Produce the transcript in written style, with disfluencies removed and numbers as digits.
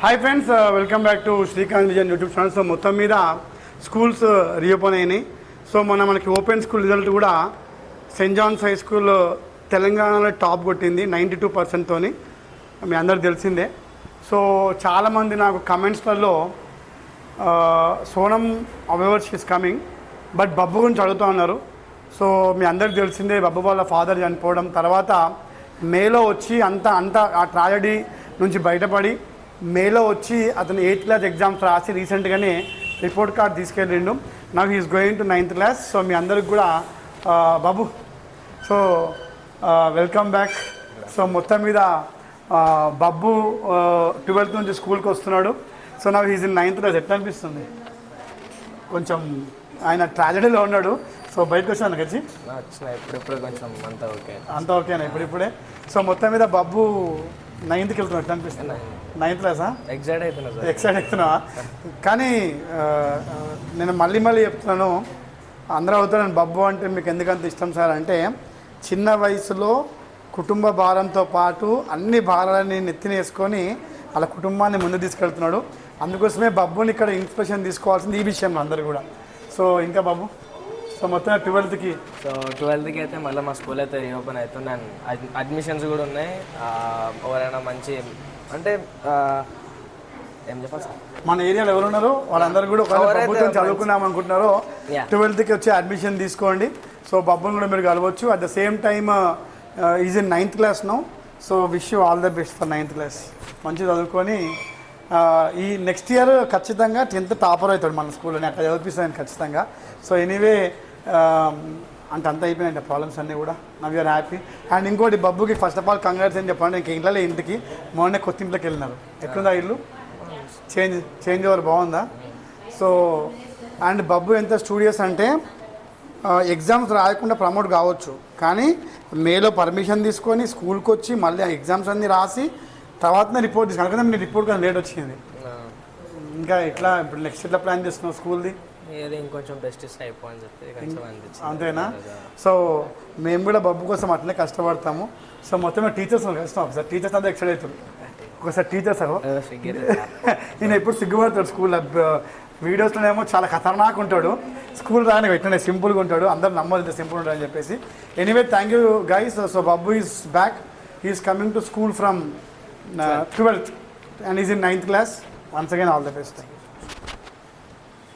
Hi friends, welcome back to Srikanth Vijayan YouTube channel. So మొత్తం మీద schools reopen అయినాయి. So మనకి ఓపెన్ స్కూల్ రిజల్ట్ కూడా సెయింట్ జాన్స్ హై స్కూల్ తెలంగాణలో టాప్ కొట్టింది 92%. మీ అందరికి తెలిసిందే. సో చాలామంది నాకు కమెంట్స్లలో Sonam our she's coming but Babbu గురించి అడుగుతూ ఉన్నారు. సో మీ అందరికి తెలిసిందే, బబ్బు వాళ్ళ ఫాదర్ చనిపోవడం తర్వాత మేలో వచ్చి అంత ఆ ట్రాజడీ నుంచి బయటపడి మేలో వచ్చి అతను 8th క్లాస్ ఎగ్జామ్స్ రాసి రీసెంట్గానే రిపోర్ట్ కార్డ్ తీసుకెళ్ళిండు. నాకు is going to 9th class. So మీ అందరికి కూడా Babu so welcome back. So మొత్తం మీద బబ్బు 12th నుంచి స్కూల్కి వస్తున్నాడు. సో నాకు ఈజ్ ఇన్ 9th క్లాస్. ఎట్లా అనిపిస్తుంది? కొంచెం ఆయన ట్రాజడీలో ఉన్నాడు. సో బయటకు వచ్చాను వచ్చి ఇప్పుడు కొంచెం అంత ఓకేనా ఇప్పుడిప్పుడే? సో మొత్తం మీద బబ్బు 9th వెళ్తున్నావు. ఎట్లా అనిపిస్తుంది? 9th క్లాసా? ఎక్సైట్ అవుతున్నావా? కానీ నేను మళ్ళీ చెప్తున్నాను, అందరూ అవుతాను బబ్బు అంటే మీకు ఎందుకంత ఇష్టం సార్ అంటే, చిన్న వయసులో కుటుంబ భారంతో పాటు అన్ని భారాలని నెత్తినేసుకొని వాళ్ళ కుటుంబాన్ని ముందు తీసుకెళ్తున్నాడు. అందుకోసమే బబ్బుని ఇక్కడ ఇన్స్పిరేషన్ తీసుకోవాల్సింది ఈ విషయంలో అందరూ కూడా. సో ఇంకా బాబు, సో మొత్తం 12th అయితే మళ్ళీ మా స్కూల్ అయితే రీఓపెన్ అవుతుంది. అండ్ అడ్మిషన్స్ కూడా ఉన్నాయి. ఎవరైనా మంచి అంటే ఏం చెప్పాలి సార్, మన ఏరియాలో ఎవరు ఉన్నారో వాళ్ళందరూ కూడా ప్రభుత్వం చదువుకుందాం అనుకుంటున్నారో 12th వచ్చి అడ్మిషన్ తీసుకోండి. సో బబ్బుని కూడా మీరు కలవచ్చు. At the same time is in 9th class now. So wish you all the best for 9th class. మంచిగా చదువుకొని ఈ నెక్స్ట్ ఇయర్ ఖచ్చితంగా 10th టాపర్ అవుతాడు మన స్కూల్లోనే. అక్కడ చదివిస్తాను ఖచ్చితంగా. సో ఎనీవే అంటే అంత అయిపోయినాయి ప్రాబ్లమ్స్ అన్నీ కూడా. Now you're happy. అండ్ ఇంకోటి బబ్బుకి ఫస్ట్ ఆఫ్ ఆల్ కంగ్రాట్స్ అని చెప్పండి. ఇంక ఇంట్లో ఇంటికి మొన్నే కొత్త ఇంట్లోకి వెళ్ళినారు. ఎట్లుందా ఇల్లు? చేంజ్ ఓవర్ బాగుందా? సో అండ్ బబ్బు ఎంత స్టూడియస్ అంటే ఎగ్జామ్స్ రాయకుండా ప్రమోట్ కావచ్చు, కానీ మేలో పర్మిషన్ తీసుకొని స్కూల్కి వచ్చి మళ్ళీ ఆ ఎగ్జామ్స్ అన్నీ రాసి తర్వాతనే రిపోర్ట్ తీసుకుని. అనుకుంటే మీ రిపోర్ట్ కొంచెం లేట్ వచ్చింది. ఇంకా ఎట్లా ఇప్పుడు నెక్స్ట్ ఎట్లా ప్లాన్ చేస్తున్నావు స్కూల్ది? ఇంకొంచెం బెస్ట్ అయిపోని చెప్పి అంతేనా? సో మేము కూడా బబ్బు కోసం అట్లనే కష్టపడతాము. సో మొత్తం టీచర్స్ కష్టం. ఒకసారి టీచర్స్ అంతా ఎక్సైట్ అవుతారు. ఒకసారి టీచర్స్ నేను ఎప్పుడు సిగ్గుపడతాడు స్కూల్లో. వీడియోస్లోనేమో చాలా ఖతర్నాక్ ఉంటాడు, స్కూల్ రాని వెంటనే సింపుల్గా ఉంటాడు. అందరూ నమ్మదు సింపుల్ ఉంటాడు అని చెప్పేసి. Anyway thank you guys. So Babbu is back. Is coming to school from 12th and is in 9th class. Once again, all the best.